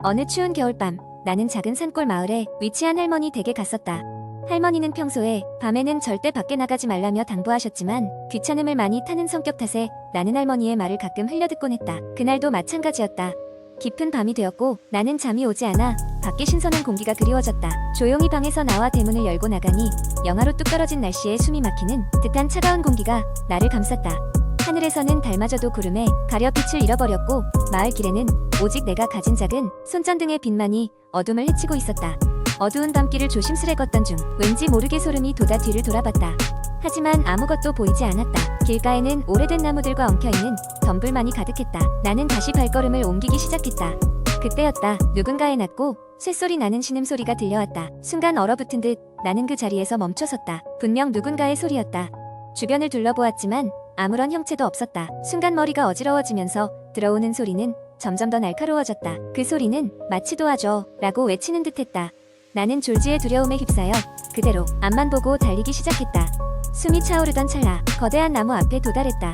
어느 추운 겨울밤, 나는 작은 산골 마을에 위치한 할머니 댁에 갔었다. 할머니는 평소에 밤에는 절대 밖에 나가지 말라며 당부하셨지만 귀찮음을 많이 타는 성격 탓에 나는 할머니의 말을 가끔 흘려듣곤 했다. 그날도 마찬가지였다. 깊은 밤이 되었고 나는 잠이 오지 않아 밖에 신선한 공기가 그리워졌다. 조용히 방에서 나와 대문을 열고 나가니 영하로 뚝 떨어진 날씨에 숨이 막히는 듯한 차가운 공기가 나를 감쌌다. 하늘에서는 달마저도 구름에 가려 빛을 잃어버렸고 마을 길에는 오직 내가 가진 작은 손전등의 빛만이 어둠을 헤치고 있었다. 어두운 밤길을 조심스레 걷던 중 왠지 모르게 소름이 돋아 뒤를 돌아봤다. 하지만 아무것도 보이지 않았다. 길가에는 오래된 나무들과 엉켜있는 덤불만이 가득했다. 나는 다시 발걸음을 옮기기 시작했다. 그때였다. 누군가의 낮고 쇳소리 나는 신음소리가 들려왔다. 순간 얼어붙은 듯 나는 그 자리에서 멈춰섰다. 분명 누군가의 소리였다. 주변을 둘러보았지만 아무런 형체도 없었다. 순간 머리가 어지러워지면서 들어오는 소리는 점점 더 날카로워졌다. 그 소리는 마치 도와줘 라고 외치는 듯했다. 나는 졸지의 두려움에 휩싸여 그대로 앞만 보고 달리기 시작했다. 숨이 차오르던 찰나 거대한 나무 앞에 도달했다.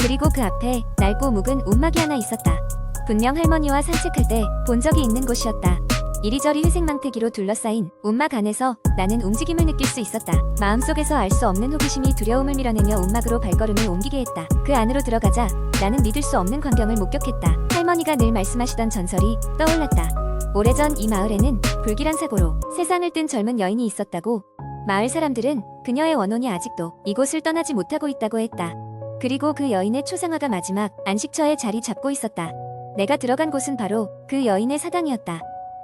그리고 그 앞에 낡고 묵은 움막이 하나 있었다. 분명 할머니와 산책할 때 본 적이 있는 곳이었다. 이리저리 회색망태기로 둘러싸인 움막 안에서 나는 움직임을 느낄 수 있었다. 마음속에서 알 수 없는 호기심이 두려움을 밀어내며 움막으로 발걸음을 옮기게 했다. 그 안으로 들어가자 나는 믿을 수 없는 광경을 목격했다. 할머니가 늘 말씀하시던 전설이 떠올랐다. 오래전 이 마을에는 불길한 사고로 세상을 뜬 젊은 여인이 있었다고. 마을 사람들은 그녀의 원혼이 아직도 이곳을 떠나지 못하고 있다고 했다. 그리고 그 여인의 초상화가 마지막 안식처에 자리 잡고 있었다. 내가 들어간 곳은 바로 그 여인의 사당이었다.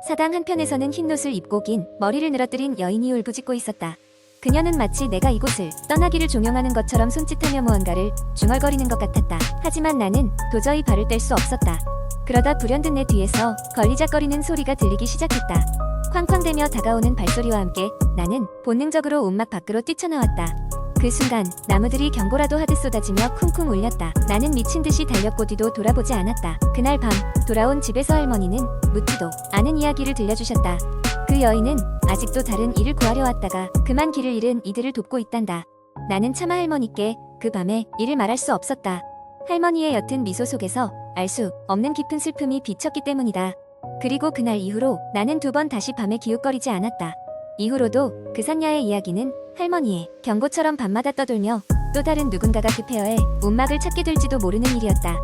사당 한편에서는 흰옷을 입고 긴 머리를 늘어뜨린 여인이 울부짖고 있었다. 그녀는 마치 내가 이곳을 떠나기를 종용하는 것처럼 손짓하며 무언가를 중얼거리는 것 같았다. 하지만 나는 도저히 발을 뗄 수 없었다. 그러다 불현듯 내 뒤에서 걸리작거리는 소리가 들리기 시작했다. 쾅쾅대며 다가오는 발소리와 함께 나는 본능적으로 움막 밖으로 뛰쳐나왔다. 그 순간 나무들이 경고라도 하듯 쏟아지며 쿵쿵 울렸다. 나는 미친 듯이 달렸고 뒤도 돌아보지 않았다. 그날 밤 돌아온 집에서 할머니는 묻지도 않은 이야기를 들려주셨다. 그 여인은 아직도 다른 일을 구하려 왔다가 그만 길을 잃은 이들을 돕고 있단다. 나는 차마 할머니께 그 밤에 이를 말할 수 없었다. 할머니의 옅은 미소 속에서 알 수 없는 깊은 슬픔이 비쳤기 때문이다. 그리고 그날 이후로 나는 두 번 다시 밤에 기웃거리지 않았다. 이후로도 그 산야의 이야기는 할머니의 경고처럼 밤마다 떠돌며 또 다른 누군가가 그 폐허에 움막을 찾게 될지도 모르는 일이었다.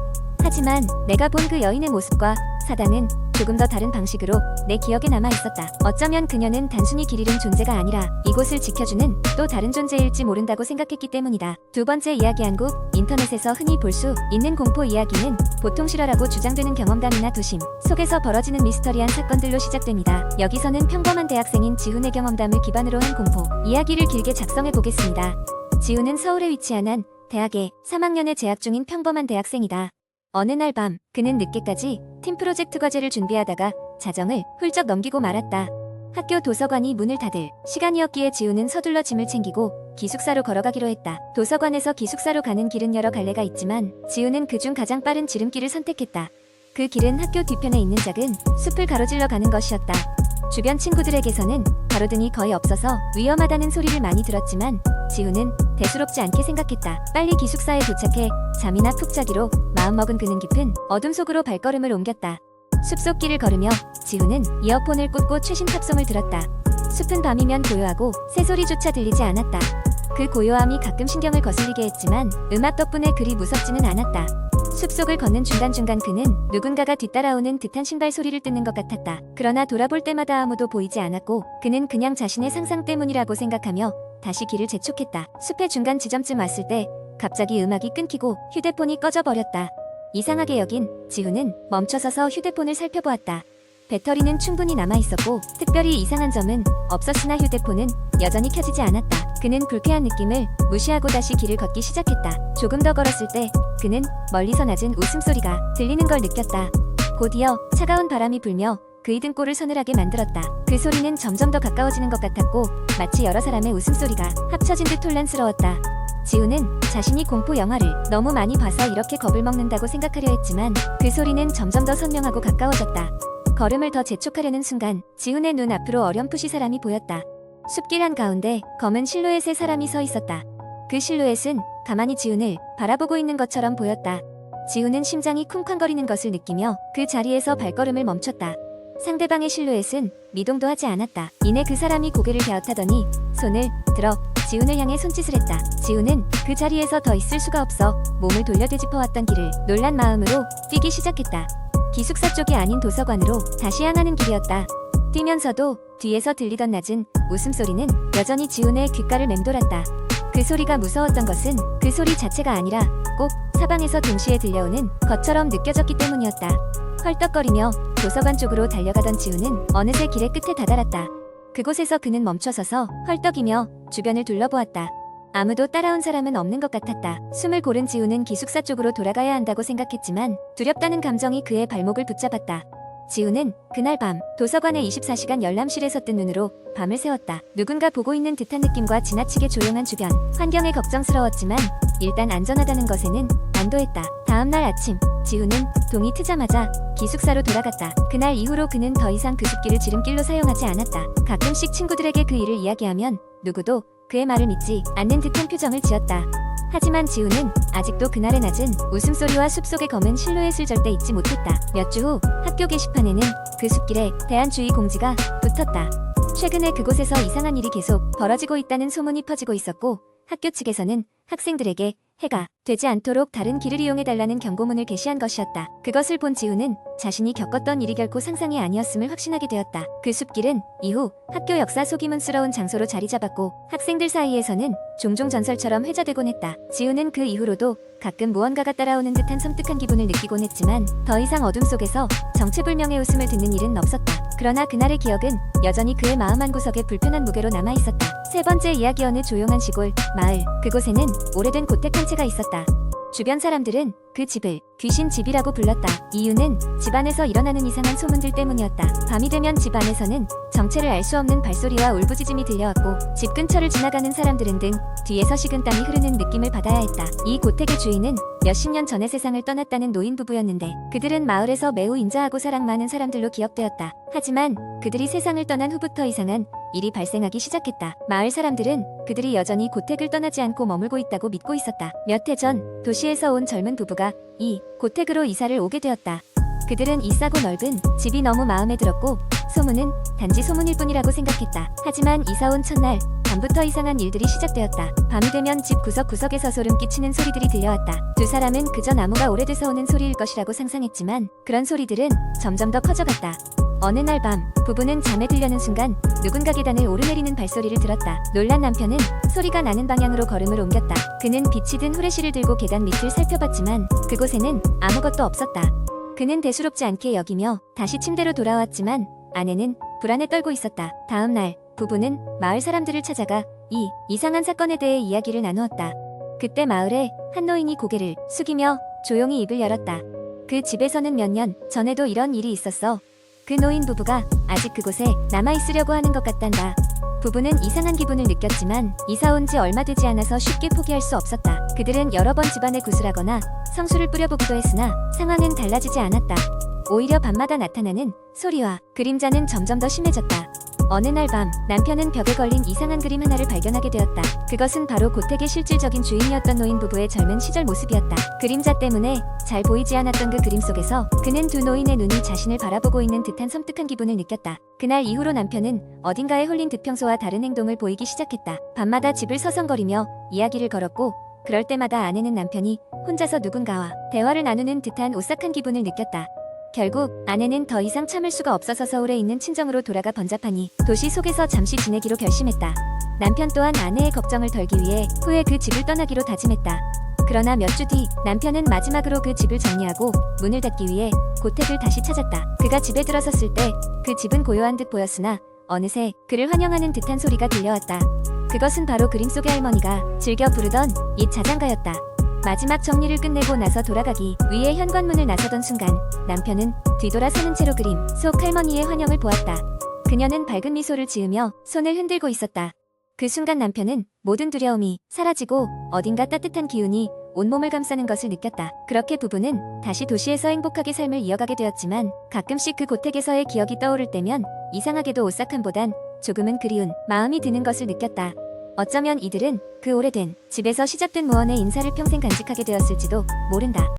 하지만 내가 본 그 여인의 모습과 사당은 조금 더 다른 방식으로 내 기억에 남아 있었다. 어쩌면 그녀는 단순히 길 잃은 존재가 아니라 이곳을 지켜주는 또 다른 존재일지 모른다고 생각했기 때문이다. 두 번째 이야기 한 곡. 인터넷에서 흔히 볼 수 있는 공포 이야기는 보통 실화라고 주장되는 경험담이나 도심 속에서 벌어지는 미스터리한 사건들로 시작됩니다. 여기서는 평범한 대학생인 지훈의 경험담을 기반으로 한 공포 이야기를 길게 작성해 보겠습니다. 지훈은 서울에 위치한 한 대학에 3학년에 재학 중인 평범한 대학생이다. 어느 날 밤 그는 늦게까지 팀 프로젝트 과제를 준비하다가 자정을 훌쩍 넘기고 말았다. 학교 도서관이 문을 닫을 시간이었기에 지훈은 서둘러 짐을 챙기고 기숙사로 걸어가기로 했다. 도서관에서 기숙사로 가는 길은 여러 갈래가 있지만 지훈은 그중 가장 빠른 지름길을 선택했다. 그 길은 학교 뒤편에 있는 작은 숲을 가로질러 가는 것이었다. 주변 친구들에게서는 가로등이 거의 없어서 위험하다는 소리를 많이 들었지만 지훈은 대수롭지 않게 생각했다. 빨리 기숙사에 도착해 잠이나 푹 자기로 마음먹은 그는 깊은 어둠 속으로 발걸음을 옮겼다. 숲속 길을 걸으며 지훈은 이어폰을 꽂고 최신 팝송을 들었다. 숲은 밤이면 고요하고 새소리조차 들리지 않았다. 그 고요함이 가끔 신경을 거슬리게 했지만 음악 덕분에 그리 무섭지는 않았다. 숲속을 걷는 중간중간 그는 누군가가 뒤따라오는 듯한 신발 소리를 듣는 것 같았다. 그러나 돌아볼 때마다 아무도 보이지 않았고 그는 그냥 자신의 상상 때문이라고 생각하며 다시 길을 재촉했다. 숲의 중간 지점쯤 왔을 때 갑자기 음악이 끊기고 휴대폰이 꺼져버렸다. 이상하게 여긴 지훈은 멈춰서서 휴대폰을 살펴보았다. 배터리는 충분히 남아있었고 특별히 이상한 점은 없었으나 휴대폰은 여전히 켜지지 않았다. 그는 불쾌한 느낌을 무시하고 다시 길을 걷기 시작했다. 조금 더 걸었을 때 그는 멀리서 낮은 웃음소리가 들리는 걸 느꼈다. 곧이어 차가운 바람이 불며 그의 등골을 서늘하게 만들었다. 그 소리는 점점 더 가까워지는 것 같았고 마치 여러 사람의 웃음소리가 합쳐진 듯 혼란스러웠다. 지훈은 자신이 공포 영화를 너무 많이 봐서 이렇게 겁을 먹는다고 생각하려 했지만 그 소리는 점점 더 선명하고 가까워졌다. 걸음을 더 재촉하려는 순간 지훈의 눈 앞으로 어렴풋이 사람이 보였다. 숲길 한가운데 검은 실루엣의 사람이 서 있었다. 그 실루엣은 가만히 지훈을 바라보고 있는 것처럼 보였다. 지훈은 심장이 쿵쾅거리는 것을 느끼며 그 자리에서 발걸음을 멈췄다. 상대방의 실루엣은 미동도 하지 않았다. 이내 그 사람이 고개를 갸웃하더니 손을 들어 지훈을 향해 손짓을 했다. 지훈은 그 자리에서 더 있을 수가 없어 몸을 돌려 되짚어왔던 길을 놀란 마음으로 뛰기 시작했다. 기숙사 쪽이 아닌 도서관으로 다시 향하는 길이었다. 뛰면서도 뒤에서 들리던 낮은 웃음소리는 여전히 지훈의 귓가를 맴돌았다. 그 소리가 무서웠던 것은 그 소리 자체가 아니라 꼭 사방에서 동시에 들려오는 것처럼 느껴졌기 때문이었다. 헐떡거리며 도서관 쪽으로 달려가던 지훈은 어느새 길의 끝에 다다랐다. 그곳에서 그는 멈춰서서 헐떡이며 주변을 둘러보았다. 아무도 따라온 사람은 없는 것 같았다. 숨을 고른 지훈은 기숙사 쪽으로 돌아가야 한다고 생각했지만 두렵다는 감정이 그의 발목을 붙잡았다. 지훈은 그날 밤 도서관의 24시간 열람실에서 뜬 눈으로 밤을 새웠다. 누군가 보고 있는 듯한 느낌과 지나치게 조용한 주변 환경에 걱정스러웠지만 일단 안전하다는 것에는 안도했다. 다음날 아침 지훈은 동이 트자마자 기숙사로 돌아갔다. 그날 이후로 그는 더 이상 그 숲길을 지름길로 사용하지 않았다. 가끔씩 친구들에게 그 일을 이야기하면 누구도 그의 말을 믿지 않는 듯한 표정을 지었다. 하지만 지훈은 아직도 그날의 낮은 웃음소리와 숲속의 검은 실루엣을 절대 잊지 못했다. 몇 주 후 학교 게시판에는 그 숲길에 대한 주의 공지가 붙었다. 최근에 그곳에서 이상한 일이 계속 벌어지고 있다는 소문이 퍼지고 있었고 학교 측에서는 학생들에게 해가 되지 않도록 다른 길을 이용해달라는 경고문을 게시한 것이었다. 그것을 본 지훈은 자신이 겪었던 일이 결코 상상이 아니었음을 확신하게 되었다. 그 숲길은 이후 학교 역사 소기문스러운 장소로 자리 잡았고 학생들 사이에서는 종종 전설처럼 회자되곤 했다. 지훈은 그 이후로도 가끔 무언가가 따라오는 듯한 섬뜩한 기분을 느끼곤 했지만 더 이상 어둠 속에서 정체불명의 웃음을 듣는 일은 없었다. 그러나 그날의 기억은 여전히 그의 마음 한구석에 불편한 무게로 남아있었다. 세 번째 이야기. 어느 조용한 시골 마을, 그곳에는 오래된 고택 한 채가 있었다. 주변 사람들은 그 집을 귀신 집이라고 불렀다. 이유는 집안에서 일어나는 이상한 소문들 때문이었다. 밤이 되면 집 안에서는 정체를 알 수 없는 발소리와 울부짖음이 들려왔고 집 근처를 지나가는 사람들은 등 뒤에서 식은땀이 흐르는 느낌을 받아야 했다. 이 고택의 주인은 몇십 년 전에 세상을 떠났다는 노인 부부였는데 그들은 마을에서 매우 인자하고 사랑 많은 사람들로 기억되었다. 하지만 그들이 세상을 떠난 후부터 이상한 일이 발생하기 시작했다. 마을 사람들은 그들이 여전히 고택을 떠나지 않고 머물고 있다고 믿고 있었다. 몇 해 전 도시에서 온 젊은 부부가 이 고택으로 이사를 오게 되었다. 그들은 이 싸고 넓은 집이 너무 마음에 들었고 소문은 단지 소문일 뿐이라고 생각했다. 하지만 이사 온 첫날 밤부터 이상한 일들이 시작되었다. 밤이 되면 집 구석구석에서 소름 끼치는 소리들이 들려왔다. 두 사람은 그저 나무가 오래돼서 오는 소리일 것이라고 상상했지만 그런 소리들은 점점 더 커져갔다. 어느 날 밤 부부는 잠에 들려는 순간 누군가 계단을 오르내리는 발소리를 들었다. 놀란 남편은 소리가 나는 방향으로 걸음을 옮겼다. 그는 빛이 든 후레쉬를 들고 계단 밑을 살펴봤지만 그곳에는 아무것도 없었다. 그는 대수롭지 않게 여기며 다시 침대로 돌아왔지만 아내는 불안에 떨고 있었다. 다음 날 부부는 마을 사람들을 찾아가 이 이상한 사건에 대해 이야기를 나누었다. 그때 마을에 한 노인이 고개를 숙이며 조용히 입을 열었다. 그 집에서는 몇 년 전에도 이런 일이 있었어. 그 노인 부부가 아직 그곳에 남아있으려고 하는 것 같단다. 부부는 이상한 기분을 느꼈지만 이사 온 지 얼마 되지 않아서 쉽게 포기할 수 없었다. 그들은 여러 번 집안에 구슬하거나 성수를 뿌려보기도 했으나 상황은 달라지지 않았다. 오히려 밤마다 나타나는 소리와 그림자는 점점 더 심해졌다. 어느 날 밤 남편은 벽에 걸린 이상한 그림 하나를 발견하게 되었다. 그것은 바로 고택의 실질적인 주인이었던 노인 부부의 젊은 시절 모습이었다. 그림자 때문에 잘 보이지 않았던 그 그림 속에서 그는 두 노인의 눈이 자신을 바라보고 있는 듯한 섬뜩한 기분을 느꼈다. 그날 이후로 남편은 어딘가에 홀린 듯 평소와 다른 행동을 보이기 시작했다. 밤마다 집을 서성거리며 이야기를 걸었고 그럴 때마다 아내는 남편이 혼자서 누군가와 대화를 나누는 듯한 오싹한 기분을 느꼈다. 결국 아내는 더 이상 참을 수가 없어서 서울에 있는 친정으로 돌아가 번잡하니 도시 속에서 잠시 지내기로 결심했다. 남편 또한 아내의 걱정을 덜기 위해 후에 그 집을 떠나기로 다짐했다. 그러나 몇 주 뒤 남편은 마지막으로 그 집을 정리하고 문을 닫기 위해 고택을 다시 찾았다. 그가 집에 들어섰을 때 그 집은 고요한 듯 보였으나 어느새 그를 환영하는 듯한 소리가 들려왔다. 그것은 바로 그림 속의 할머니가 즐겨 부르던 이 자장가였다. 마지막 정리를 끝내고 나서 돌아가기 위해 현관문을 나서던 순간 남편은 뒤돌아 서는 채로 그림 속 할머니의 환영을 보았다. 그녀는 밝은 미소를 지으며 손을 흔들고 있었다. 그 순간 남편은 모든 두려움이 사라지고 어딘가 따뜻한 기운이 온몸을 감싸는 것을 느꼈다. 그렇게 부부는 다시 도시에서 행복하게 삶을 이어가게 되었지만 가끔씩 그 고택에서의 기억이 떠오를 때면 이상하게도 오싹함보단 조금은 그리운 마음이 드는 것을 느꼈다. 어쩌면 이들은 그 오래된 집에서 시작된 무언의 인사를 평생 간직하게 되었을지도 모른다.